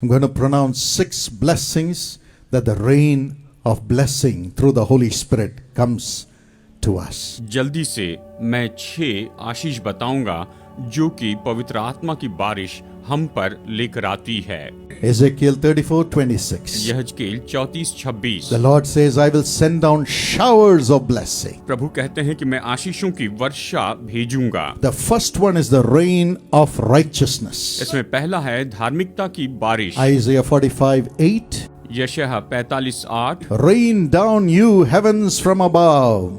I'm going to pronounce 6 blessings that the rain of blessing through the Holy Spirit comes to us. जल्दी से मैं 6 आशीष बताऊंगा जो कि पवित्र आत्मा की बारिश हम पर लेकर आती है। Ezekiel 34:26. यहजकेल 34:26। The Lord says, I will send down showers of blessing. प्रभु कहते हैं कि मैं आशीषों की वर्षा भेजूंगा। The first one is the rain of righteousness. इसमें पहला है धार्मिकता की बारिश। Isaiah 45:8. यशायाह 45:8। Rain down you heavens from above.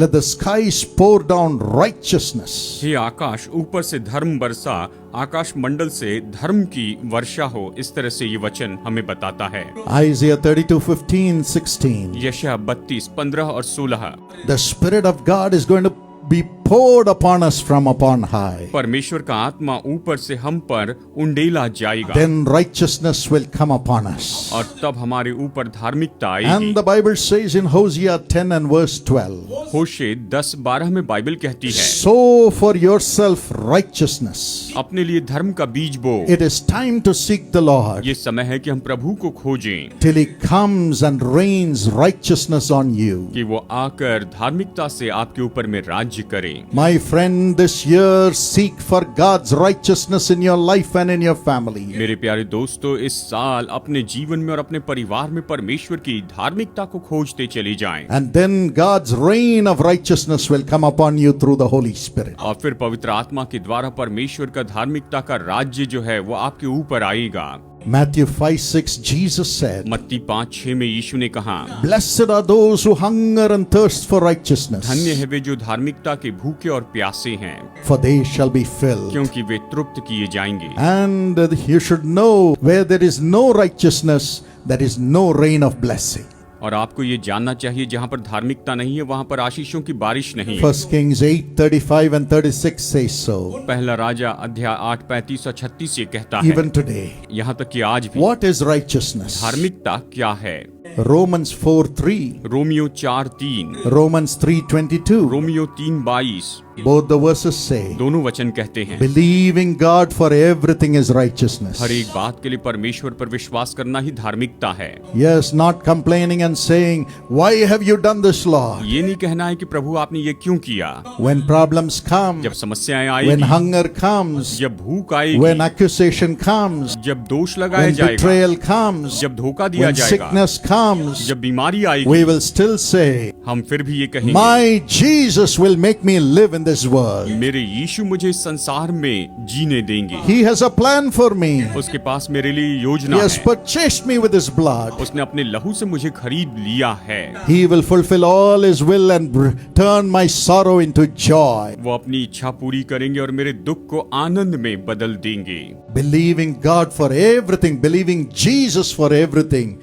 Let the skies pour down righteousness. हे आकाश ऊपर से धर्म बरसा, आकाश मंडल से धर्म की वर्षा हो। इस तरह से ये वचन हमें बताता है। Isaiah 32:15-16. यशायाह 32:15 और 16। The Spirit of God is going to be poured upon us from upon high. परमेश्वर का आत्मा ऊपर से हम पर उंडेला जाएगा। Then righteousness will come upon us. और तब हमारे ऊपर धार्मिकता आएगी। And the Bible says in Hosea 10:12. होशे 10:12 में बाइबल कहती है, Sow for yourself righteousness. अपने लिए धर्म का बीज बो। It is time to seek the Lord ये समय है कि हम प्रभु को खोजें till He comes and rains righteousness on you. कि वो आकर धार्मिकता से आपके ऊपर में राज्य करे। My friend, this year seek for God's righteousness in your life and in your family. मेरे प्यारे दोस्तों, इस साल अपने जीवन में और अपने परिवार में परमेश्वर की धार्मिकता को खोजते चले जाएं। And then God's reign of righteousness will come upon you through the Holy Spirit. और फिर पवित्र आत्मा के द्वारा परमेश्वर का धार्मिकता का राज्य जो है वो आपके ऊपर आएगा। Matthew 5:6, Jesus said, मत्ती 5:6 में यीशु ने कहा, Blessed are those who hunger and thirst for righteousness, धन्य है वे जो धार्मिकता के भूखे और प्यासे हैं, for they shall be filled. क्योंकि वे तृप्त किए जाएंगे। And you should know, where there is no righteousness, there is no rain of blessing. और आपको ये जानना चाहिए, जहाँ पर धार्मिकता नहीं है वहाँ पर आशीषों की बारिश नहीं है। 1 Kings 8:35-36 says so. पहला राजा अध्याय 8:35 और 36 ये कहता है, Even today. यहाँ तक कि आज भी। What is righteousness? धार्मिकता क्या है? Romans 4:3. Romeo 4:3, Romans 3:22. Romeo 3:22, Both the verses say, दोनों वचन कहते हैं, believing God for everything is righteousness. हर एक बात के लिए परमेश्वर पर विश्वास करना ही धार्मिकता है। Yes, not complaining and saying, why have you done this, Lord? ये नहीं कहना है कि प्रभु आपने ये क्यों किया। When problems come, जब समस्याएं when आएगी, hunger comes, जब भूख आएगी, when accusation comes, जब दोष लगाया when जाएगा, betrayal comes, जब धोखा दिया when जाएगा, sickness comes, जब बीमारी आएगी, we will still say, हम फिर भी ये कहेंगे, my Jesus will make me live in this world. मेरे यीशु मुझे संसार में जीने देंगे। He has a plan for me. उसके पास मेरे लिए योजना He has है। purchased me with his blood. उसने अपने लहू से मुझे खरीद लिया है। He will fulfill all his will and turn my sorrow into joy. वो अपनी इच्छा पूरी करेंगे और मेरे दुख को आनंद में बदल देंगे। Believing God for everything, believing Jesus for everything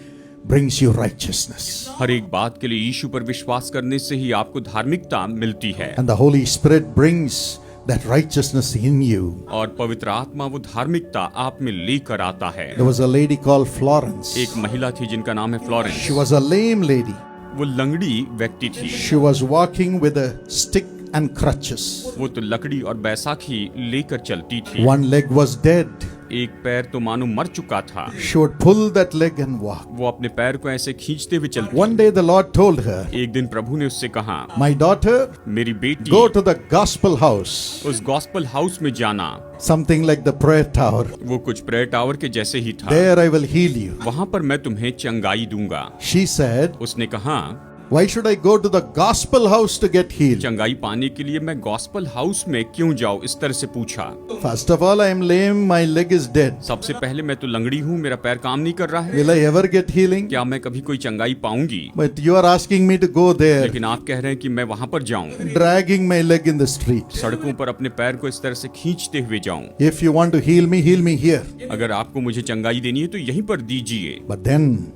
brings you righteousness. हर एक बात के लिए यीशु पर विश्वास करने से ही आपको धार्मिकता मिलती है। And the Holy Spirit brings that righteousness in you. और पवित्र आत्मा वो धार्मिकता आप में लेकर आता है। There was a lady called Florence. एक महिला थी जिनका नाम है Florence. She was a lame lady. वो लंगड़ी व्यक्ति थी। She was walking with a stick and crutches. वो तो लकड़ी और बैसाखी लेकर चलती थी। One leg was dead. एक पैर तो मानो मर चुका था। She would pull that leg and walk. वो अपने पैर को ऐसे खींचते हुए चलती। One day the Lord told her, एक दिन प्रभु ने उससे कहा, My daughter, मेरी बेटी, go to the gospel house. उस गॉस्पल हाउस में जाना। Something like the prayer tower. वो कुछ प्रेयर टावर के जैसे ही था। There I will heal you. वहाँ पर मैं तुम्हें चंगाई दूंगा। She said, उसने कहा, Why should I go to the gospel house to get healed? चंगाई पाने के लिए मैं गॉस्पल हाउस में क्यों जाऊँ? इस तरह से पूछा। First of all, I am lame, my leg is dead. सबसे पहले मैं तो लंगड़ी हूँ, मेरा पैर काम नहीं कर रहा है। Will I ever get healing? क्या मैं कभी कोई चंगाई पाऊंगी? But you are asking me to go there, लेकिन आप कह रहे हैं कि मैं वहाँ पर जाऊँ, dragging my leg in the street. सड़कों पर अपने पैर को इस तरह से खींचते हुए जाऊँ। If you want to heal me here. अगर आपको मुझे चंगाई देनी है तो यहीं पर दीजिए। But then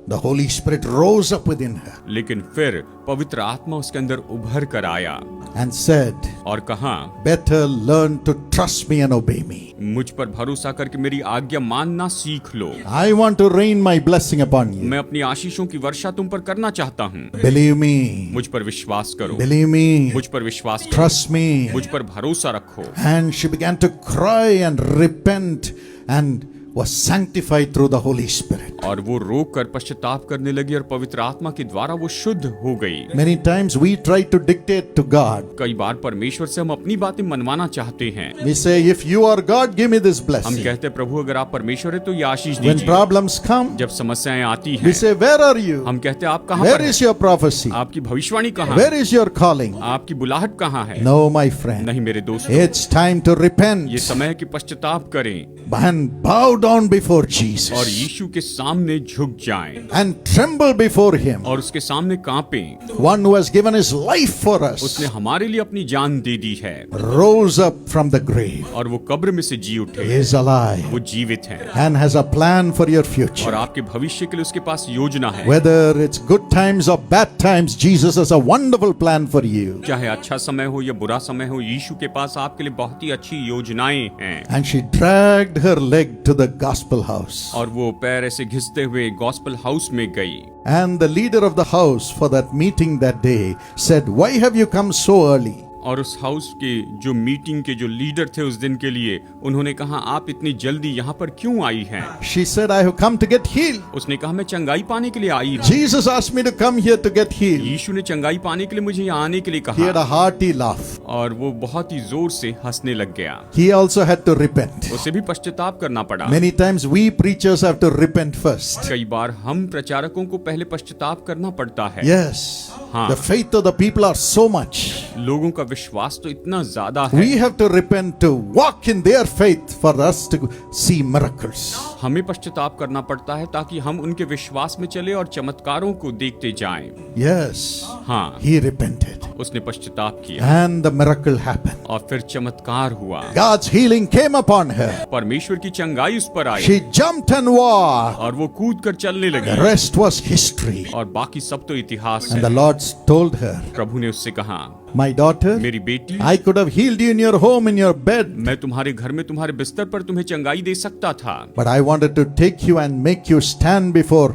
the Holy Spirit rose up within her लेकिन फिर पवित्र आत्मा उसके अंदर उभर कर आया and said, और कहा, Better learn to trust me and obey me. मुझ पर भरोसा करके मेरी आज्ञा मानना सीख लो। I want to rain my blessing upon you. मैं अपनी आशीषों की वर्षा तुम पर करना चाहता हूँ। Believe me. मुझ पर विश्वास करो। Believe me. मुझ पर विश्वास करो। Trust me. मुझ पर भरोसा रखो। And she began to cry and repent and was sanctified through the Holy Spirit. और वो रोक कर पश्चाताप करने लगी और पवित्र आत्मा के द्वारा वो शुद्ध हो गई। Many times we try to dictate to God. कई बार परमेश्वर से हम अपनी बातें मनवाना चाहते हैं। We say, if you are God, give me this हम blessing. कहते हैं प्रभु अगर आप परमेश्वर है तो ये आशीष When दीजिए। problems come, जब समस्याएं आती we हैं say, where are you? हम कहते हैं आप कहाँ Where पर is हैं? your prophecy? आपकी भविष्यवाणी कहाँ Where है? is your calling? आपकी बुलाहट कहाँ है? No, my friend. नहीं मेरे दोस्त, It's time to repent ये समय है कि पश्चाताप करें and bow down before और Jesus यीशु के सामने झुक जाएं and tremble before Him. और उसके सामने कांपें। One who has given His life for उसने us हमारे लिए अपनी जान दे दी है rose up from the grave, और वो कब्र में से जी उठे, is alive, वो जीवित है and has a plan for your और future. आपके भविष्य के लिए उसके पास योजना है। Whether it's good times or bad times, Jesus has a wonderful plan for you. चाहे अच्छा समय हो या बुरा समय हो, यीशु के पास आपके लिए बहुत ही अच्छी योजनाएं हैं। And she dragged her leg to the gospel house. और वो पैर ऐसे घिसते हुए गॉस्पेल हाउस में गई And the leader of the house for that meeting that day said, "Why have you come so early?" और उस हाउस के जो मीटिंग के जो लीडर थे उस दिन के लिए, उन्होंने कहा आप इतनी जल्दी यहाँ पर क्यों आई हैं? She said, "I have come to get healed. उसने कहा मैं चंगाई पाने के लिए आई हूँ। Jesus asked me to come here to get healed." यीशु ने चंगाई पाने के लिए मुझे यहाँ आने के लिए He had कहा a hearty laugh. और वो बहुत ही जोर से हंसने लग गया। He also had to repent. उसे भी पश्चाताप करना पड़ा। Many times we preachers have to repent first. कई बार हम प्रचारकों को पहले पश्चाताप करना पड़ता है। Yes. हाँ। The faith of the people are so much. लोगों का विश्वास तो इतना ज्यादा है। We have to repent to walk in their faith for us to see miracles. हमें पश्चाताप करना पड़ता है ताकि हम उनके विश्वास में चले और चमत्कारों को देखते जाएं। Yes. हाँ, He repented. उसने पश्चाताप किया And the miracle happened. और फिर चमत्कार हुआ। God's healing came upon her. परमेश्वर की चंगाई उस पर आई She jumped and walked. और वो कूद कर चलने The लगी rest was history. और बाकी सब तो इतिहास And the है। Lord told her, प्रभु ने उससे कहा, "My daughter, मेरी बेटी, I could have healed you in your home, in your bed, मैं तुम्हारे घर में तुम्हारे बिस्तर पर तुम्हें चंगाई दे सकता था, but I wanted to take you and make you stand before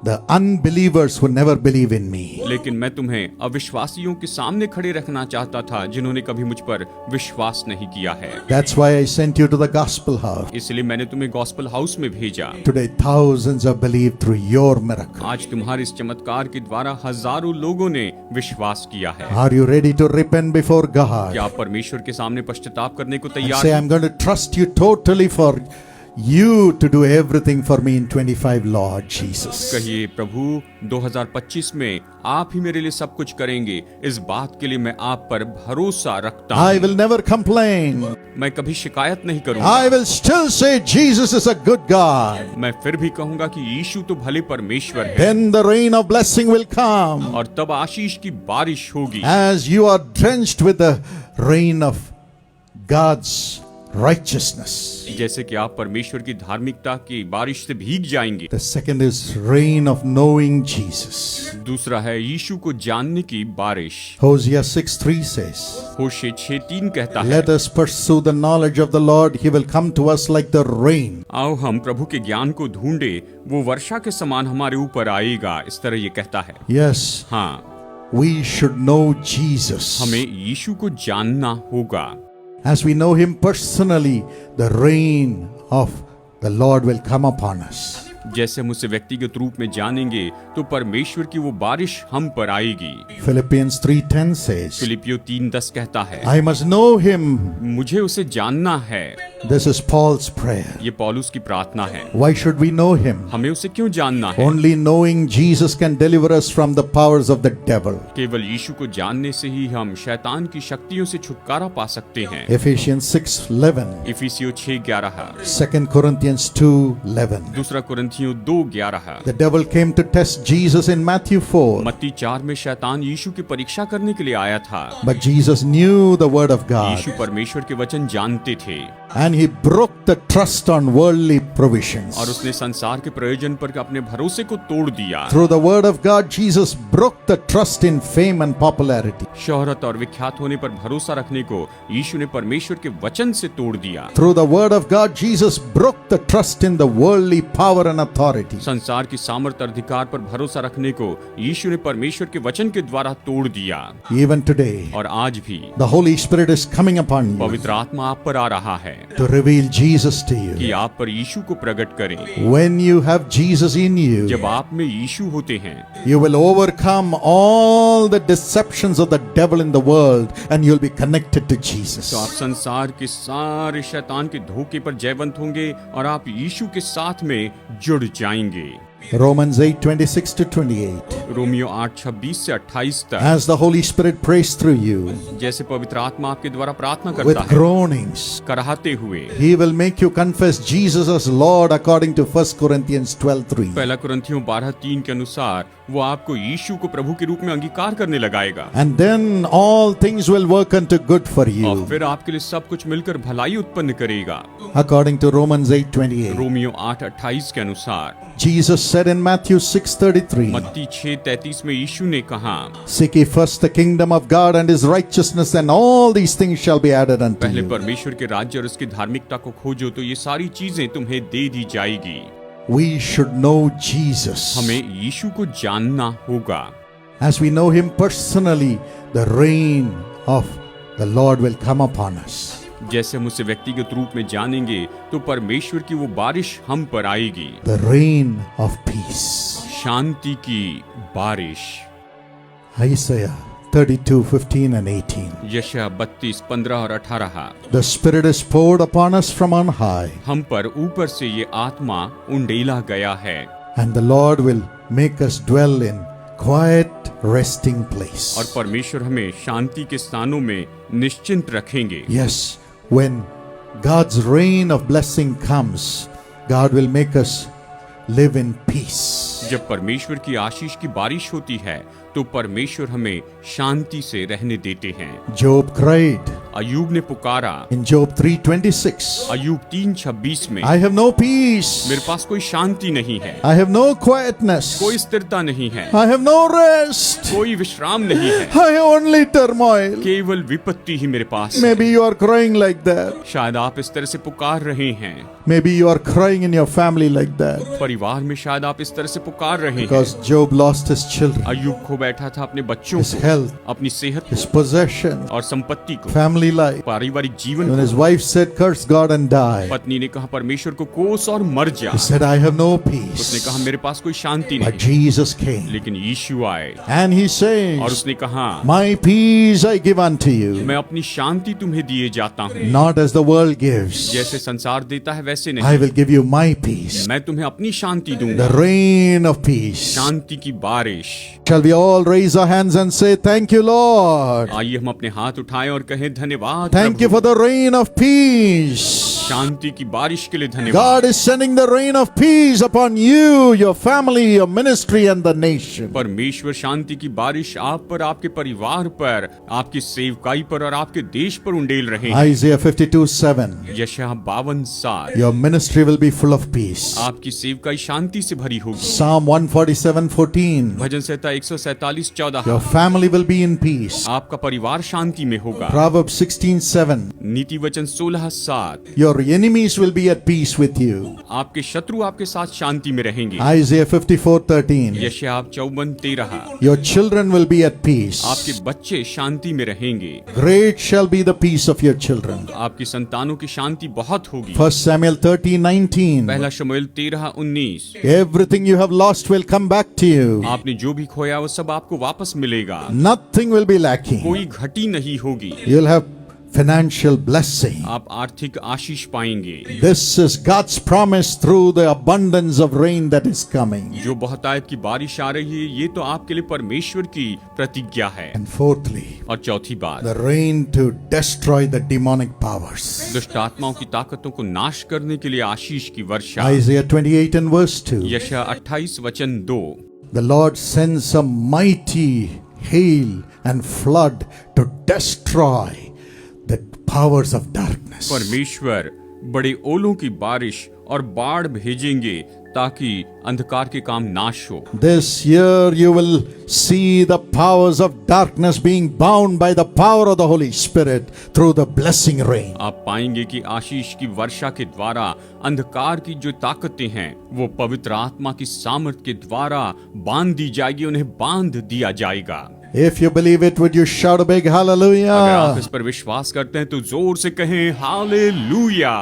the unbelievers who never believe in me." लेकिन मैं तुम्हें अविश्वासियों के सामने खड़े रखना चाहता था जिन्होंने कभी मुझ पर विश्वास नहीं किया है। That's why I sent you to the gospel house. इसलिए मैंने तुम्हें गॉस्पेल हाउस में भेजा। Today, thousands have believed through your miracle. आज तुम्हारे इस चमत्कार के द्वारा हजारों लोगों ने विश्वास किया है। Are you ready to repent before क्या God? आप परमेश्वर के सामने पश्चाताप करने को And तैयार say, हैं? "I'm going to trust you totally for you to do everything for me in 25, Lord Jesus." कहिए, प्रभु 2025 में आप ही मेरे लिए सब कुछ करेंगे, इस बात के लिए मैं आप पर भरोसा रखता I हूँ। will never complain. मैं कभी शिकायत नहीं करूंगा। I will still say Jesus is a good God. मैं फिर भी कहूंगा कि यीशु तो भले परमेश्वर है। Then the rain of blessing will come और तब आशीष की बारिश होगी as you are drenched with the rain of God's righteousness. जैसे कि आप परमेश्वर की धार्मिकता की बारिश से भीग जाएंगे। The second is rain of knowing Jesus. दूसरा है यीशु को जानने की बारिश। Hosea 6:3 says, होशे 6:3 कहता है, "Let us pursue the knowledge of the Lord. He will come to us like the rain." आओ हम प्रभु के ज्ञान को ढूंढे, वो वर्षा के समान हमारे ऊपर आएगा। इस तरह ये कहता है। Yes, हाँ, we should know Jesus. हमें यीशु को जानना होगा। As we know him personally, the rain of the Lord will come upon us. जैसे हम उसे व्यक्तिगत रूप में जानेंगे तो परमेश्वर की वो बारिश हम पर आएगी। Philippians 3:10 says, फिलिपियो 3:10 कहता है, "I must know him." मुझे उसे जानना है। This is Paul's prayer. ये पौलुस की प्रार्थना है। Why should we know him? हमें उसे क्यों जानना है? Only knowing Jesus can deliver us from the powers of the devil. केवल यीशु को जानने से ही हम शैतान की शक्तियों से छुटकारा पा सकते हैं। Ephesians 6:11, इफिसियो 6:11, 2 Corinthians 2:11. दूसरा कुरिन्थियों 2:11। The devil came to test Jesus in Matthew 4, मत्ती 4 में शैतान यीशु की परीक्षा करने के लिए आया था। but Jesus knew the word of God यीशु परमेश्वर के वचन जानते थे and he broke the trust on worldly provisions. और उसने संसार के प्रयोजन पर अपने भरोसे को तोड़ दिया। Through the word of God, Jesus broke the trust in fame and popularity. शोहरत और विख्यात होने पर भरोसा रखने को यीशु ने परमेश्वर के वचन से तोड़ दिया। Through the word of God, Jesus broke the trust in the worldly power and authority. संसार की सामर्थ और अधिकार पर भरोसा रखने को यीशु ने परमेश्वर के वचन के द्वारा तोड़ दिया। Even today, और आज भी the Holy Spirit is coming upon you पवित्र आत्मा आप पर आ रहा है to reveal Jesus to कि you. आप पर यीशु को प्रकट करें। When you have Jesus in you, जब आप में यीशु होते हैं you will overcome all the deceptions of the devil in the world and you'll be connected to Jesus. तो आप संसार के सारे शैतान के धोखे पर जयवंत होंगे और आप यीशु के साथ में जुड़ जाएंगे। Romans 8:26 to 28. रोमियो 8:26 से 28 तक As the Holy Spirit prays through you जैसे पवित्र आत्मा आपके द्वारा प्रार्थना with करता है groanings, कराहते हुए, He will make you confess Jesus as Lord according to 1 Corinthians 12:3. पहला कुरिन्थियों 12:3 के अनुसार वो आपको यीशु को प्रभु के रूप में अंगीकार करने लगाएगा And then all things will work unto good for और you फिर आपके लिए सब कुछ मिलकर भलाई उत्पन्न करेगा। according to Romans 8:28. रोमियो 8:28 के अनुसार Jesus said in Matthew 6:33, मत्ती 6:33 में यीशु ने कहा, Seek ye first the kingdom of God and His righteousness, and all these things shall be added unto पहले you. परमेश्वर के राज्य और उसकी धार्मिकता को खोजो तो ये सारी चीजें तुम्हें दे दी जाएगी। We should know Jesus. हमें यीशु को जानना होगा। As we know Him personally, the reign of the Lord will come upon us. जैसे हम उसे व्यक्तिगत रूप में जानेंगे तो परमेश्वर की वो बारिश हम पर आएगी, The reign of peace. शांति की बारिश। Isaiah 32:15 and 18. यशायाह 32:15 और 18। The Spirit is poured upon us from on high, हम पर ऊपर से ये आत्मा उंडेला गया है and the Lord will make us dwell in quiet resting place. और परमेश्वर हमें शांति के स्थानों में निश्चिंत रखेंगे। Yes, when God's reign of blessing comes, God will make us live in peace. जब परमेश्वर की आशीष की बारिश होती है तो परमेश्वर हमें शांति से रहने देते हैं। Job cried अय्यूब ने पुकारा in Job 3:26, अय्यूब 3:26 में, I have no peace, मेरे पास कोई शांति नहीं है, I have no quietness, कोई स्थिरता नहीं है, I have no rest, कोई विश्राम नहीं है, I have only turmoil. केवल विपत्ति ही मेरे पास है। Maybe you are crying like that. शायद आप इस तरह से पुकार रहे हैं, Maybe you are crying in your family like that. परिवार में शायद आप इस तरह से पुकार रहे हैं। Because Job lost his children, अय्यूब खो बैठा था अपने बच्चों his को, health, अपनी सेहत his possession, और संपत्ति को, family life. पारिवारिक जीवन When को। his wife said, Curse God and die, पत्नी ने कहा परमेश्वर को कोस और मर जा। he said, I have no उसने peace. कहा मेरे पास कोई शांति But नहीं, Jesus came, लेकिन यीशु आए and He और says, उसने कहा My peace I give unto you, मैं अपनी शांति तुम्हें दिए जाता हूँ, not as the world gives. जैसे संसार देता है वैसे I नहीं, will give you my peace, मैं तुम्हें अपनी शांति दूंगा। the rain of peace. शांति की बारिश। Shall we all raise our hands and say, Thank you, Lord. आइए हम अपने हाथ उठाएं और कहें धन्यवाद Thank you Prabhu. for the rain of peace. शांति की बारिश के लिए धन्यवाद। God is sending the rain of peace upon you, your family, your ministry, and the nation. परमेश्वर शांति की बारिश आप पर, आपके परिवार पर, आपकी सेवकाई पर और आपके देश पर उंडेल रहे हैं। Isaiah 52:7. यशायाह 52:7। Your ministry will be full of peace. आपकी सेवकाई शांति से भरी होगी। Psalm 147:14. Bhajan Samhita 147:14। Your family will be in peace. आपका परिवार शांति में होगा। Proverbs 16:7. नीति वचन 16:7। Your enemies will be at peace with you. आपके शत्रु आपके साथ शांति में रहेंगे। Isaiah 54:13. यशायाह 54:13। Your children will be at peace. आपके बच्चे शांति में रहेंगे। Great shall be the peace of your children. आपकी संतानों की शांति बहुत होगी। 1 Samuel 13:19. पहला शमूएल 13:19। Everything you have lost will come back to you. आपने जो भी खोया वो सब आपको वापस मिलेगा। Nothing will be lacking. कोई घटी नहीं होगी। You'll have financial blessing. आप आर्थिक आशीष पाएंगे। This is God's promise through the abundance of rain that is coming. जो बहुतायत की बारिश आ रही है ये तो आपके लिए परमेश्वर की प्रतिज्ञा है। And fourthly, और चौथी बात, the rain to destroy the demonic powers. दुष्ट आत्माओं की ताकतों को नाश करने के लिए आशीष की वर्षा। Isaiah 28 and verse 2. यशायाह 28 वचन 2। The Lord sends a mighty hail and flood to destroy the powers of darkness. परमेश्वर बड़े ओलों की बारिश और बाढ़ भेजेंगे ताकि अंधकार के काम नाश हो। This year you will see the powers of darkness being bound by the power of the Holy Spirit through the blessing rain. आप पाएंगे कि आशीष की वर्षा के द्वारा अंधकार की जो ताकतें हैं वो पवित्र आत्मा की सामर्थ के द्वारा बांध दी जाएगी, उन्हें बांध दिया जाएगा। If you believe it, would you shout a big अगर आप hallelujah? इस पर विश्वास करते हैं तो जोर से कहें हालेलुया।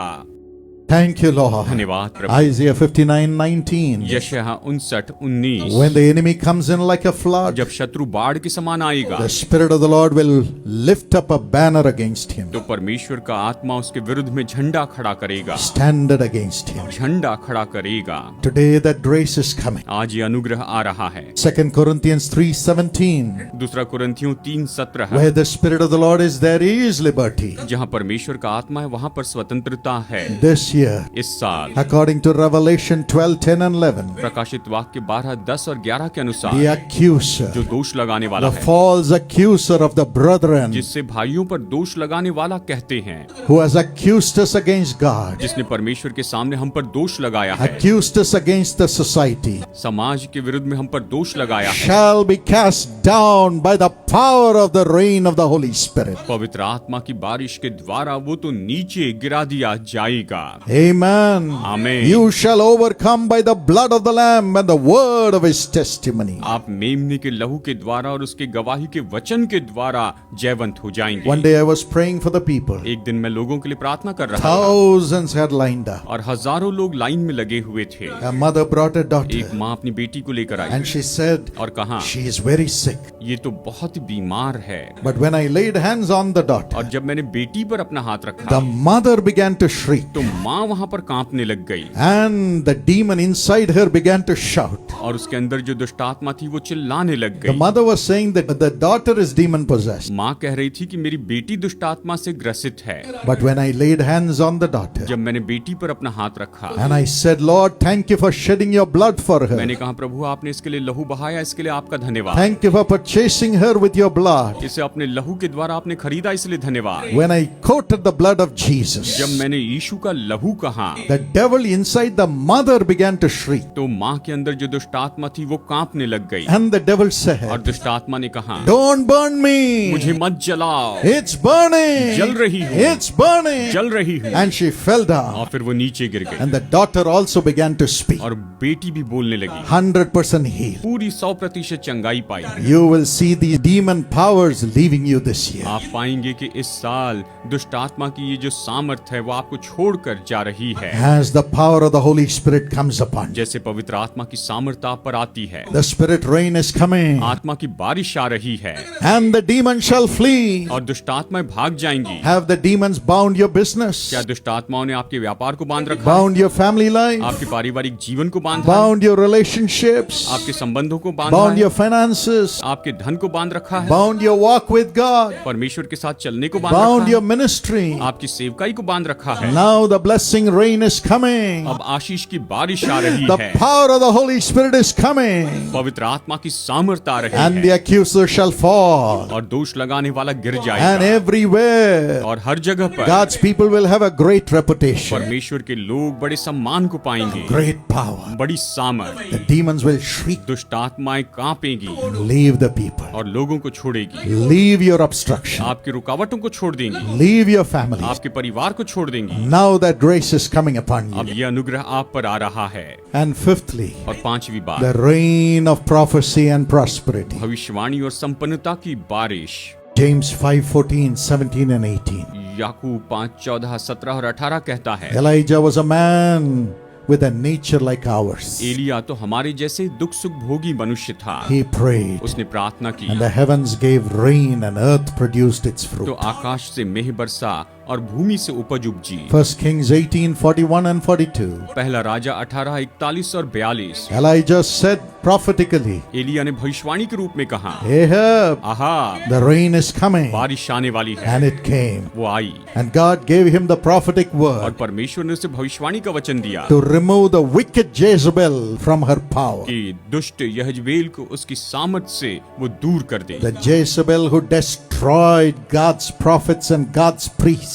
Thank you, Lord. धन्यवाद प्रभु। Isaiah 59:19. यशायाह 59:19 When the enemy comes in like a flood, जब शत्रु बाढ़ के समान आएगा the Spirit of the Lord will lift up a banner against him, तो परमेश्वर का आत्मा उसके विरुद्ध में झंडा खड़ा करेगा, standard against him. झंडा खड़ा करेगा। Today that grace is coming. आज ये अनुग्रह आ रहा है। 2 Corinthians 3:17. दूसरा कुरिन्थियों 3:17 Where the Spirit of the Lord is, there is liberty. जहाँ परमेश्वर का आत्मा है वहाँ पर स्वतंत्रता है। This year, इस साल according to Revelation 12:10 and 11, प्रकाशित वाक्य 12, 10 और 11 के the अनुसार accuser, जो दोष लगाने वाला the है, false accuser of the brethren, जिससे भाइयों पर दोष लगाने वाला कहते हैं, who has accused us against God, जिसने परमेश्वर के सामने हम पर दोष लगाया है, accused us against the society, समाज के विरुद्ध में हम पर दोष लगाया है, shall be cast down by the power of the rain of the Holy Spirit. पवित्र आत्मा की बारिश के द्वारा वो तो नीचे गिरा दिया जाएगा। Amen. Amen. You shall overcome by the blood of the Lamb and the word of his testimony. आप मेमने के लहू के द्वारा और उसके गवाही के वचन के द्वारा जयवंत हो जाएंगे। One day I was praying for the people. एक दिन मैं लोगों के लिए प्रार्थना कर रहा था Thousands had lined up. और हजारों लोग लाइन में लगे हुए थे। A mother brought a एक daughter माँ अपनी बेटी को लेकर आई and she said, और कहा she is very sick. ये तो बहुत बीमार है। But when I laid hands on the daughter, और जब मैंने बेटी पर अपना हाथ the रखा mother began to shriek तो माँ वहाँ पर कांपने लग गई and the demon inside her began to shout. और उसके अंदर जो दुष्ट आत्मा थी वो चिल्लाने लग The गई। mother was saying that the daughter is demon possessed. माँ कह रही थी कि मेरी बेटी दुष्ट आत्मा से ग्रसित है। But when I laid hands on the daughter जब मैंने बेटी पर अपना हाथ रखा and I said, Lord, thank you for shedding your blood for her. मैंने कहा प्रभु आपने इसके लिए लहू बहाया, इसके लिए आपका धन्यवाद। Thank you for purchasing her with your blood. इसे अपने लहू के द्वारा आपने खरीदा, इसलिए धन्यवाद। When I quoted the blood of Jesus, जब मैंने यीशु का लहू कहा the devil inside the mother began to shriek. तो माँ के अंदर जो दुष्ट आत्मा थी वो कांपने लग गई And the devil और said, दुष्ट आत्मा ने कहा don't burn me. मुझे मत जलाओ, It's burning. जल रही हूँ, It's burning. जल रही हूँ। And she fell down. और फिर वो नीचे गिर गई And the daughter also began to speak. और बेटी भी बोलने लगी। 100% healed. पूरी 100% चंगाई पाई। You will see these demon powers leaving you this year. आप पाएंगे कि इस साल दुष्ट आत्मा की ये जो सामर्थ है वो आपको छोड़कर जा रही है। As the power of the Holy Spirit comes upon you. जैसे पवित्र आत्मा की सामर्थ आप पर आती है, The Spirit rain is coming. आत्मा की बारिश आ रही है And the demons shall flee. और दुष्ट आत्माएं भाग जाएंगी। Have the demons bound your business? क्या दुष्ट आत्माओं ने आपके व्यापार को बांध रखा है? Bound your family life? आपके पारिवारिक जीवन को बांधा है? Bound your relationships? आपके संबंधों को बांधा Bound है? your finances? आपके धन को बांध रखा है? Bound your walk with God? परमेश्वर के साथ चलने को बांध Bound रखा your है? ministry? आपकी सेवकाई को बांध रखा है? Now the blessing rain is coming. अब आशीष की बारिश आ रही The है, power of the Holy Spirit is coming. पवित्र आत्मा की सामर्थ आ रही And है the accuser shall fall. और दोष लगाने वाला गिर And जाएगा everywhere और हर जगह पर God's people will have a great reputation, परमेश्वर के लोग बड़े सम्मान को पाएंगे, great power. बड़ी सामर्थ। The demons will shriek, दुष्ट आत्माएं कांपेंगी leave the people, और लोगों को छोड़ेगी, leave your obstruction, आपकी रुकावटों को छोड़ देंगी, leave your family. आपके परिवार को छोड़ देंगी। Now that grace is coming upon अब you. ये अनुग्रह आप पर आ रहा है। And fifthly, और पांचवी बात, the rain of prophecy and prosperity. भविष्यवाणी और संपन्नता की बारिश। James 5:14, 17 and 18. याकूब 5:14, 17 और 18 कहता है, Elijah was a man with a nature like ours. Elia तो हमारे जैसे दुख सुख भोगी मनुष्य था। He prayed, उसने प्रार्थना की and the heavens gave rain and earth produced its तो fruit. आकाश से मेह बरसा और भूमि से उपज उपजी। 1 Kings 18:41 and 42. पहला राजा 18:41 और 42। Elijah said prophetically, एलिया ने भविष्यवाणी के रूप में कहा, Ahab, आहा the rain is coming. बारिश आने वाली है। And it came. वो आई And God gave him the prophetic और word परमेश्वर ने उसे भविष्यवाणी का वचन दिया to remove the wicked Jezebel from her power. कि दुष्ट यहजबेल को उसकी सामर्थ से वो दूर कर दे। The Jezebel who destroyed God's prophets and God's priests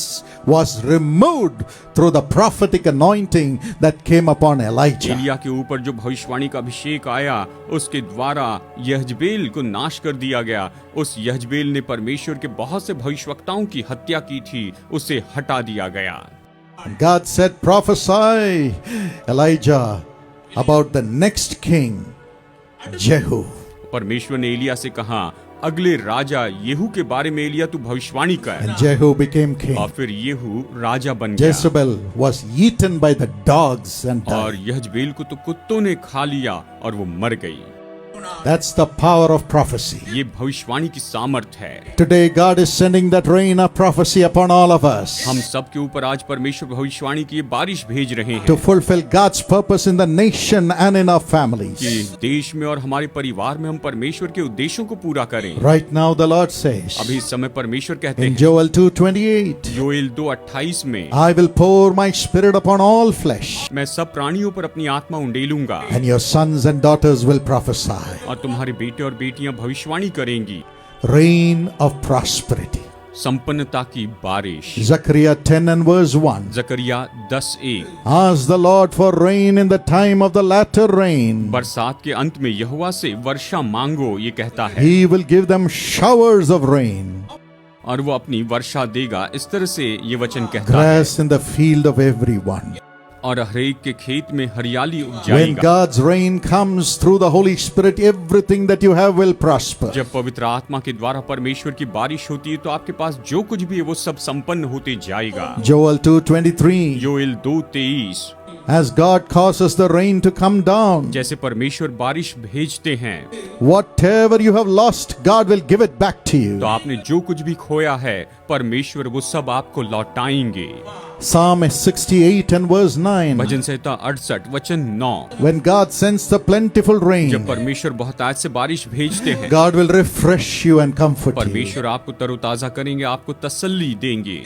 was removed through the prophetic anointing that came upon Elijah. Elia के ऊपर जो भविष्यवाणी का अभिषेक आया उसके द्वारा यहजबेल को नाश कर दिया गया। उस यहजबेल ने परमेश्वर के बहुत से भविष्यवक्ताओं की हत्या की थी, उसे हटा दिया गया। God said, prophesy, Elijah, about the next king, Jehu. परमेश्वर ने एलिया से कहा, अगले राजा येहू के बारे में एलिया तू भविष्यवाणी कर। And Jehu became king. और फिर येहू राजा बन गया। Jezebel was eaten by the dogs and और died. यहजबेल को तो कुत्तों ने खा लिया और वो मर गई। That's the power of prophecy. ये भविष्यवाणी की सामर्थ्य है। Today God is sending that rain of prophecy upon all of us हम सब के ऊपर आज परमेश्वर भविष्यवाणी की ये बारिश भेज रहे to हैं fulfill God's purpose in the nation and in our families. कि देश में और हमारे परिवार में हम परमेश्वर के उद्देश्यों को पूरा करें। Right now the Lord says अभी इस समय परमेश्वर कहते in हैं Joel 2:28, योएल 2:28 में, I will pour my spirit upon all flesh, मैं सब प्राणियों पर अपनी आत्मा उंडेलूंगा and your sons and daughters will prophesy. और तुम्हारे बेटे और बेटियां भविष्यवाणी करेंगी। Rain of prosperity. संपन्नता की बारिश। Zechariah 10 and verse 1. Zechariah 10:1, Ask the Lord for rain in the time of the latter rain. बरसात के अंत में यहोवा से वर्षा मांगो, ये कहता है, He will give them showers of rain. और वो अपनी वर्षा देगा। इस तरह से ये वचन कहता है, Grass in the field of everyone. और हरेक के खेत में हरियाली उग When जाएगा। God's rain comes through the Holy Spirit, everything that you have will prosper. जब पवित्र आत्मा के द्वारा परमेश्वर की बारिश होती है तो आपके पास जो कुछ भी है वो सब संपन्न होते जाएगा। Joel 2:23. Joel 2:23, As God causes the rain to come down, जैसे परमेश्वर बारिश भेजते हैं whatever you have lost, God will give it back to you. तो आपने जो कुछ भी खोया है परमेश्वर वो सब आपको लौटाएंगे। Psalm 68 and verse 9. भजन संहिता 68 वचन 9, When God sends the plentiful rain, जब परमेश्वर बहुत आज से बारिश भेजते हैं God will refresh you and comfort you. परमेश्वर आपको तरोताजा करेंगे, आपको तसल्ली देंगे।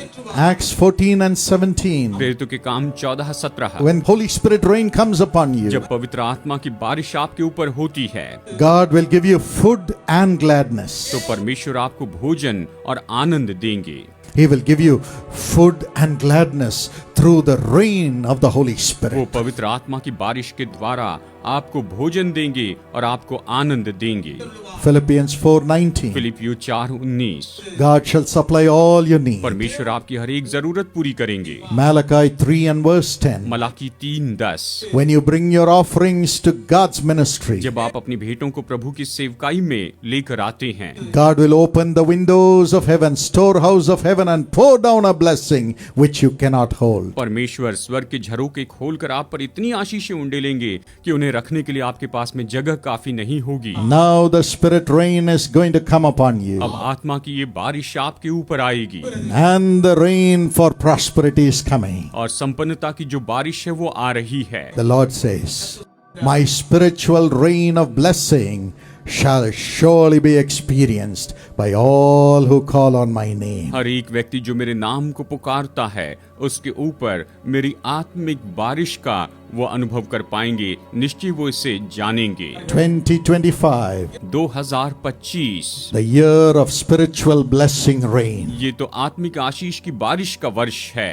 Acts 14 and 17. प्रेरितों के काम 14-17, When Holy Spirit rain comes upon you, जब पवित्र आत्मा की बारिश आपके ऊपर होती है God will give you food and gladness. तो परमेश्वर आपको भोजन और आनंद देंगे। He will give you food and gladness through the rain of the Holy वो Spirit. पवित्र आत्मा की बारिश के द्वारा आपको भोजन देंगे और आपको आनंद देंगे। Philippians 4:19. फिलिपियो 4:19, God shall supply all your need. परमेश्वर आपकी हर एक जरूरत पूरी करेंगे। Malachi 3 and verse 10. Malachi 3:10, When you bring your offerings to God's ministry, जब आप अपनी भेंटों को प्रभु की सेवकाई में लेकर आते हैं God will open the windows of heaven, storehouse of heaven, and pour down a blessing which you cannot hold. परमेश्वर स्वर्ग के झरोखे खोलकर आप पर इतनी आशीषें उंडेलेंगे कि उन्हें रखने के लिए आपके पास में जगह काफी नहीं होगी। Now the Spirit rain is going to come upon you, अब आत्मा की ये बारिश आपके ऊपर आएगी and the rain for prosperity is coming. और संपन्नता की जो बारिश है वो आ रही है। The Lord says, my spiritual rain of blessing shall surely be experienced by all who call on my name. हर एक व्यक्ति जो मेरे नाम को पुकारता है उसके ऊपर मेरी आत्मिक बारिश का वो अनुभव कर पाएंगे, निश्चय वो इसे जानेंगे। 2025, 2025 the year of spiritual blessing rain. ये तो आत्मिक आशीष की बारिश का वर्ष है।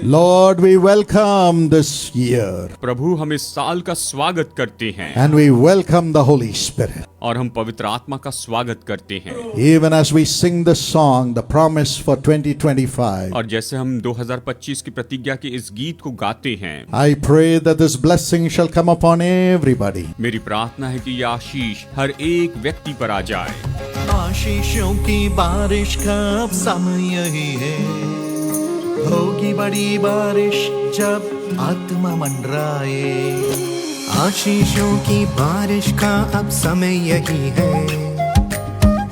Lord, we welcome this year, प्रभु हम इस साल का स्वागत करते हैं and we welcome the Holy Spirit. और हम पवित्र आत्मा का स्वागत करते हैं। Even as we sing the song, the promise for 2025, और जैसे हम 2025 की प्रतिज्ञा के इस गीत को गाते हैं, I pray that this blessing shall come upon everybody. मेरी प्रार्थना है कि यह आशीष हर एक व्यक्ति पर आ जाए। आशीषों की बारिश का अब समय यही है, होगी बड़ी बारिश जब आत्मा मंडराए। आशीषों की बारिश का अब समय यही है,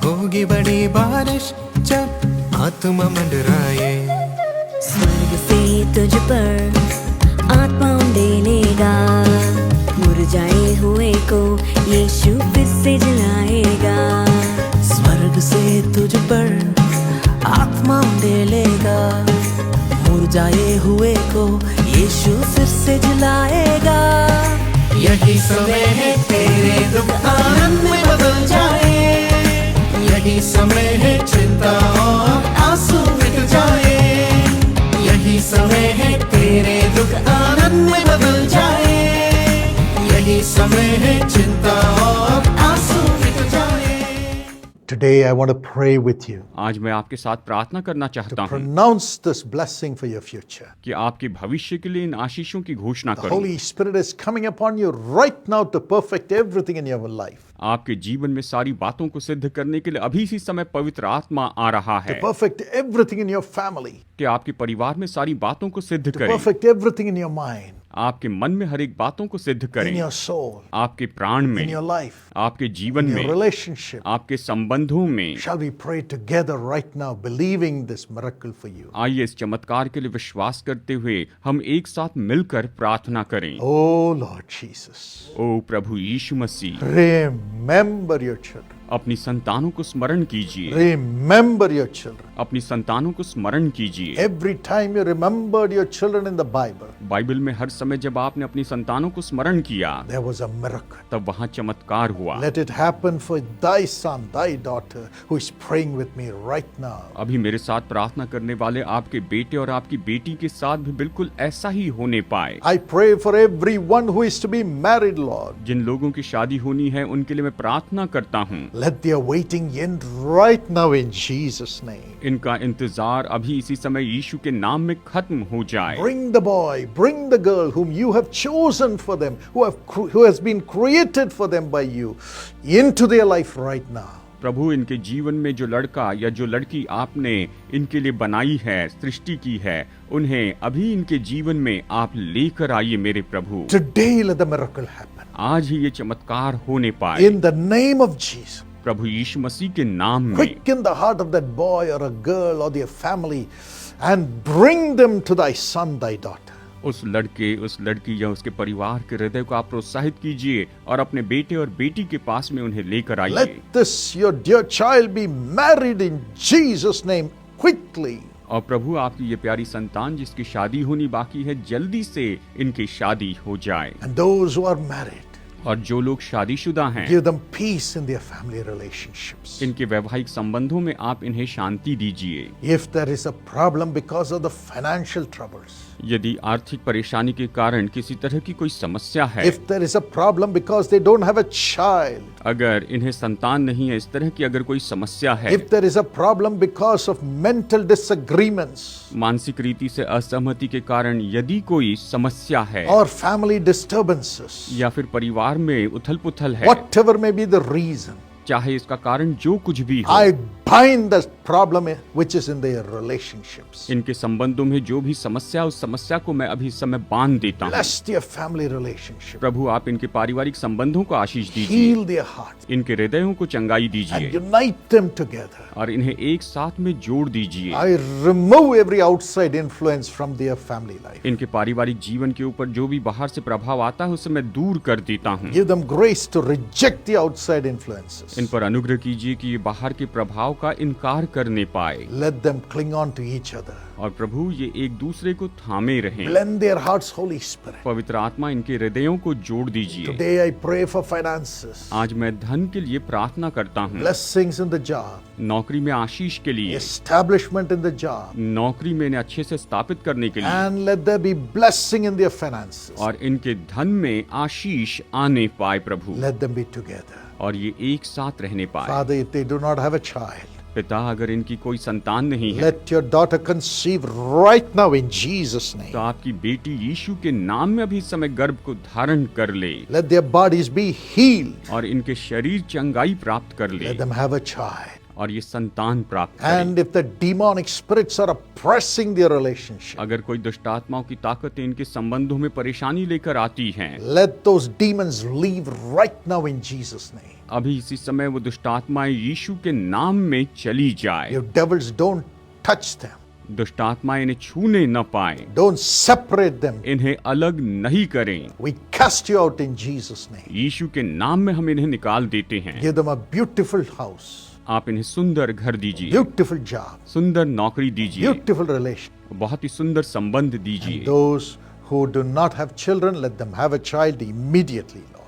होगी बड़ी बारिश जब आत्मा मंडराए। स्वर्ग से तुझ पर आत्मा उंडेलेगा, मुरझाए हुए को यीशु फिर से जलाएगा। स्वर्ग से तुझ पर आत्मा उंडेलेगा, मुरझाए हुए को यीशु फिर से जलाएगा। यही समय है तेरे दुख आनंद में बदल जाए, यही समय है चिंता और आंसू मिट जाए। में बदल जाए। यही समय है चिंता और आंसू मिट जाए। Today I want to pray with you आज मैं आपके साथ प्रार्थना करना चाहता to हूँ pronounce this blessing for your future. कि आपके भविष्य के लिए इन आशीषों की घोषणा The करूं। Holy Spirit is coming upon you right now to perfect everything in your life. आपके जीवन में सारी बातों को सिद्ध करने के लिए अभी इसी समय पवित्र आत्मा आ रहा To है perfect everything in your family. कि आपके परिवार में सारी बातों को सिद्ध To करें, perfect everything in your mind, आपके मन में हर एक बातों को सिद्ध in करें, your soul, आपके प्राण in में, your life, आपके जीवन in your में, relationship. आपके संबंधों में। Shall we pray together right now, believing this miracle for you? आइए इस चमत्कार के लिए विश्वास करते हुए हम एक साथ मिलकर प्रार्थना करें। Oh Lord Jesus, O Prabhu Yeshu Masih, remember your children. अपनी संतानों को स्मरण कीजिए, Remember your children. अपनी संतानों को स्मरण कीजिए। Every time you remembered your children in the Bible, Bible में हर समय जब आपने अपनी संतानों को स्मरण किया there was a miracle. तब वहाँ चमत्कार हुआ। Let it happen for thy son, thy daughter, who is praying with me right now. अभी मेरे साथ प्रार्थना करने वाले आपके बेटे और आपकी बेटी के साथ भी बिल्कुल ऐसा ही होने पाए। I pray for everyone who is to be married, Lord. जिन लोगों की शादी होनी है उनके लिए मैं प्रार्थना करता हूँ। Let their waiting end right now in Jesus' name. इनका इंतजार अभी इसी समय यीशु के नाम में खत्म हो जाए। Bring the boy, bring the girl whom you have chosen for them, who has been created for them by you, into their life right now. प्रभु इनके जीवन में जो लड़का या जो लड़की आपने इनके लिए बनाई है, सृष्टि की है, उन्हें अभी इनके जीवन में आप लेकर आइए मेरे प्रभु। Today let the miracle happen. आज ही ये चमत्कार होने पाए In the name of Jesus. प्रभु यीशु मसीह के नाम में। Quicken the heart of that boy or a girl or their family and bring them to thy son, thy daughter. उस लड़के, उस लड़की या उसके परिवार के हृदय को आप प्रोत्साहित कीजिए और अपने बेटे और बेटी के पास में उन्हें लेकर आइए। Let this your dear child be married in Jesus' name quickly. और प्रभु आपकी ये प्यारी संतान जिसकी शादी होनी बाकी है, जल्दी से इनकी शादी हो जाए। And those who are married, और जो लोग शादीशुदा हैं, give them peace in their family relationships. इनके वैवाहिक संबंधों में आप इन्हें शांति दीजिए। If there is a problem because of the financial troubles, यदि आर्थिक परेशानी के कारण किसी तरह की कोई समस्या है, if there is a problem because they don't have a child, अगर इन्हें संतान नहीं है, इस तरह की अगर कोई समस्या है, if there is a problem because of mental disagreements मानसिक रीति से असहमति के कारण यदि कोई समस्या है, or family disturbances, या फिर परिवार में उथल पुथल है, whatever may be the reason, चाहे इसका कारण जो कुछ भी हो, I bind the problem which is in their relationships. इनके संबंधों में जो भी समस्या, उस समस्या को मैं अभी इस समय बांध देता हूँ। Bless their family relationship. प्रभु आप इनके पारिवारिक संबंधों को आशीष दीजिए, Heal their hearts इनके हृदयों को चंगाई and दीजिए unite them together. और इन्हें एक साथ में जोड़ दीजिए। I remove every outside influence from their family life. इनके पारिवारिक जीवन के ऊपर जो भी बाहर से प्रभाव आता है उसे मैं दूर कर देता हूँ। Give them grace to reject the outside influences. इन पर अनुग्रह कीजिए कि ये बाहर के प्रभाव का इनकार करने पाए Let them cling on to each other. और प्रभु ये एक दूसरे को थामे रहें। Blend their hearts, Holy Spirit. पवित्र आत्मा इनके हृदयों को जोड़ दीजिए। Today I pray for finances, आज मैं धन के लिए प्रार्थना करता हूँ, blessings in the job, नौकरी में आशीष के लिए, establishment in the job, नौकरी में इन्हें अच्छे से स्थापित करने के लिए, and let there be blessing in their finances. और इनके धन में आशीष आने पाए प्रभु, Let them be together. और ये एक साथ रहने पाए। Father, if they do not have a child, पिता अगर इनकी कोई संतान नहीं है let your daughter conceive right now in Jesus' name. तो आपकी बेटी यीशु के नाम में अभी इस समय गर्भ को धारण कर ले Let their bodies be healed. और इनके शरीर चंगाई प्राप्त कर ले Let them have a child. और ये संतान प्राप्त करे। And if the demonic spirits are oppressing their relationship, अगर कोई दुष्ट आत्माओं की ताकतें इनके संबंधों में परेशानी लेकर आती हैं, let those demons leave right now in Jesus' name. अभी इसी समय वो दुष्ट आत्माएं यीशु के नाम में चली जाए। You devils, don't touch them. दुष्ट आत्माएं इन्हें छूने न पाए, Don't separate them. इन्हें अलग नहीं करें। We cast you out in Jesus' name. यीशु के नाम में हम इन्हें निकाल देते हैं। Give them a beautiful house, आप इन्हें सुंदर घर दीजिए, beautiful job, सुंदर नौकरी दीजिए, beautiful relation. बहुत ही सुंदर संबंध दीजिए। Those who do not have children, let them have a child immediately, Lord.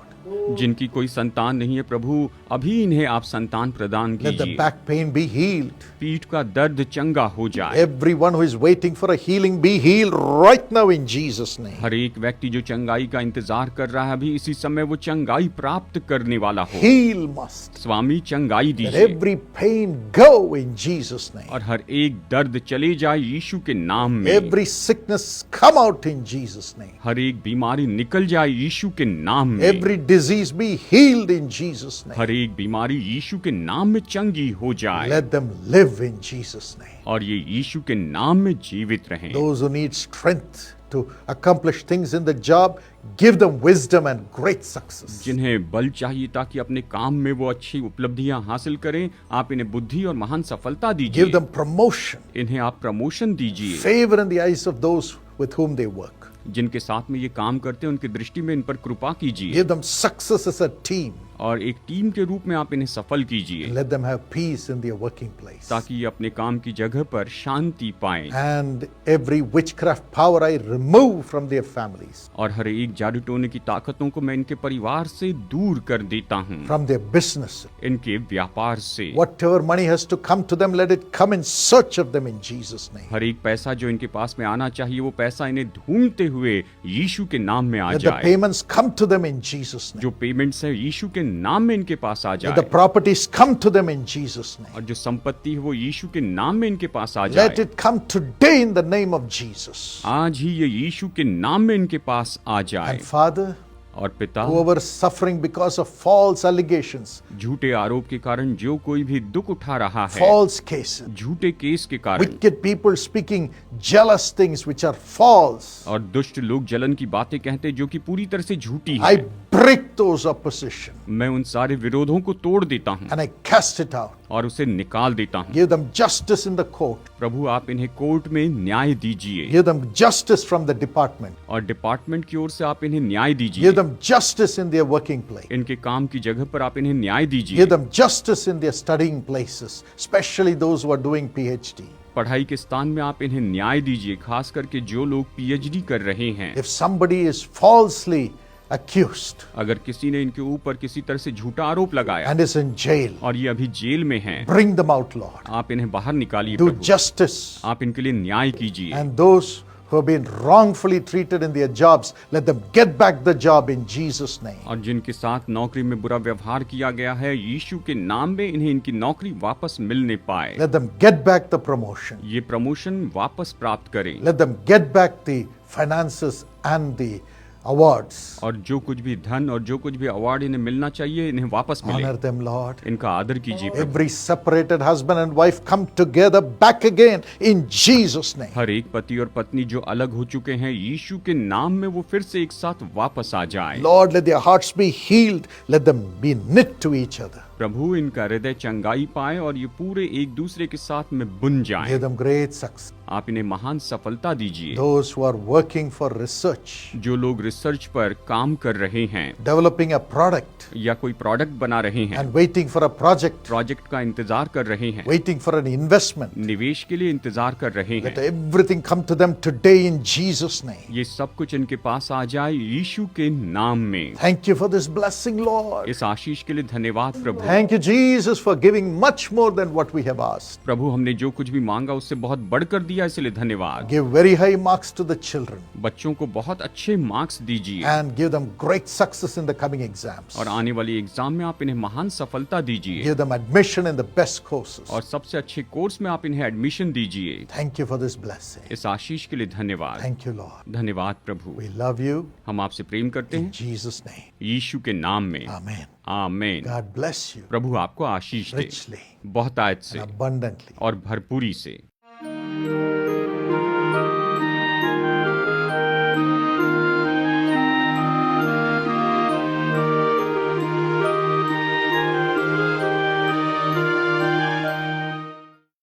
जिनकी कोई संतान नहीं है प्रभु, अभी इन्हें आप संतान प्रदान Let the कीजिए। back pain be healed. पीठ का दर्द चंगा हो जाए। Everyone who is waiting for a healing be healed right now in Jesus' name. हर एक व्यक्ति जो चंगाई का इंतजार कर रहा है, अभी इसी समय वो चंगाई प्राप्त करने वाला हो। Heal must. स्वामी चंगाई Let दीजिए every pain go in Jesus' name. और हर एक दर्द चले जाए यीशु के नाम में। Every sickness come out in Jesus' name. हर एक बीमारी निकल जाए यीशु के नाम में। Every disease be healed in Jesus' name. हर एक बीमारी यीशु के नाम में चंगी हो जाए Let them live in Jesus' name. और ये यीशु के नाम में जीवित रहें। Those who need strength to accomplish things in the job, give them wisdom and great success. जिन्हें बल चाहिए ताकि अपने काम में वो अच्छी उपलब्धियां हासिल करें, आप इन्हें बुद्धि और महान सफलता Give दीजिए। them promotion, इन्हें आप प्रमोशन दीजिए। favor in the eyes of those with whom they work. जिनके साथ में ये काम करते हैं उनकी दृष्टि में इन पर कृपा कीजिए Give them success as a team. और एक टीम के रूप में आप इन्हें सफल कीजिए Let them have peace in their working place. ताकि ये अपने काम की जगह पर शांति पाएं। And every witchcraft power I remove from their families, और हर एक जादू टोने की ताकतों को मैं इनके परिवार से दूर कर देता हूँ, from their business. इनके व्यापार से। Whatever money has to come to them, let it come in search of them in Jesus' name. हर एक पैसा जो इनके पास में आना चाहिए वो पैसा इन्हें ढूंढते हुए यीशु के नाम में आ Let the जाए। payments come to them in Jesus' name. जो पेमेंट्स है यीशु के नाम में इनके पास आ Let the जाए properties come to them in Jesus' name. और जो संपत्ति है वो यीशु के नाम में इनके पास आ Let जाए। it come today in the name of Jesus. आज ही ये यीशु के नाम में इनके पास आ जाए। And Father, और पिता, whoever is suffering because of false allegations, झूठे आरोप के कारण जो कोई भी दुख उठा रहा है, false cases, झूठे केस के कारण, wicked people speaking jealous things which are false, और दुष्ट लोग जलन की बातें कहते जो कि पूरी तरह से झूठी I है, break those opposition मैं उन सारे विरोधों को तोड़ देता हूँ and I cast it out. और उसे निकाल देता हूँ। Give them justice in the court. प्रभु आप इन्हें कोर्ट में न्याय दीजिए Give them justice from the department. और डिपार्टमेंट की ओर से आप इन्हें न्याय दीजिए। Give them justice in their working place. इनके काम की जगह पर आप इन्हें न्याय दीजिए। Give them justice in their studying places, especially those who are doing PhD. पढ़ाई के स्थान में आप इन्हें न्याय दीजिए, खास करके जो लोग पीएचडी कर रहे हैं। If somebody is falsely accused अगर किसी ने इनके ऊपर किसी तरह से झूठा आरोप लगाया and is in jail, और ये अभी जेल में हैं, bring them out, Lord. आप इन्हें बाहर निकालिए Do प्रभु। justice. आप इनके लिए न्याय कीजिए And those who have been wrongfully treated in their jobs, let them get back the job in Jesus' name. और जिनके साथ नौकरी में बुरा व्यवहार किया गया है, यीशु के नाम में इन्हें इनकी नौकरी वापस मिलने पाए। Let them get back the promotion. ये प्रमोशन वापस प्राप्त करें Let them get back the finances and the awards. और जो कुछ भी धन और जो कुछ भी अवार्ड इन्हें मिलना चाहिए इन्हें वापस मिले। Honor them, Lord. इनका आदर कीजिए प्रभु। Every separated husband and wife come together back again in Jesus' name. हर एक पति और पत्नी जो अलग हो चुके हैं, यीशु के नाम में वो फिर से एक साथ वापस आ जाए। Lord, let their hearts be healed. Let them be knit to each other. प्रभु इनका हृदय चंगाई पाए और ये पूरे एक दूसरे के साथ में बुन जाएं। Give them great success. आप इन्हें महान सफलता दीजिए। Those who are working for research, जो लोग रिसर्च पर काम कर रहे हैं developing a product, या कोई प्रोडक्ट बना रहे हैं, and waiting for a project, project का इंतजार कर रहे हैं, waiting for an investment, निवेश के लिए इंतजार कर रहे let हैं, everything come to them today in Jesus' name. ये सब कुछ इनके पास आ जाए यीशु के नाम में। Thank you for this blessing, Lord. इस आशीष के लिए धन्यवाद प्रभु। Thank you, Jesus, for giving much more than what we have asked. प्रभु हमने जो कुछ भी मांगा उससे बहुत बढ़कर दिया, इसलिए धन्यवाद। Give very high marks to the children बच्चों को बहुत अच्छे मार्क्स दीजिए and give them great success in the coming exams. और आने वाली एग्जाम में आप इन्हें महान सफलता दीजिए Give them admission in the best courses. और सबसे अच्छे कोर्स में आप इन्हें एडमिशन दीजिए। Thank you for this blessing. इस आशीष के लिए धन्यवाद। Thank you, Lord. धन्यवाद प्रभु। We love you हम आपसे प्रेम करते in हैं Jesus' name. यीशु के नाम में। Amen. आमीन। God bless you प्रभु आपको आशीष दे richly बहुत आयत से and abundantly. और भरपूरी से।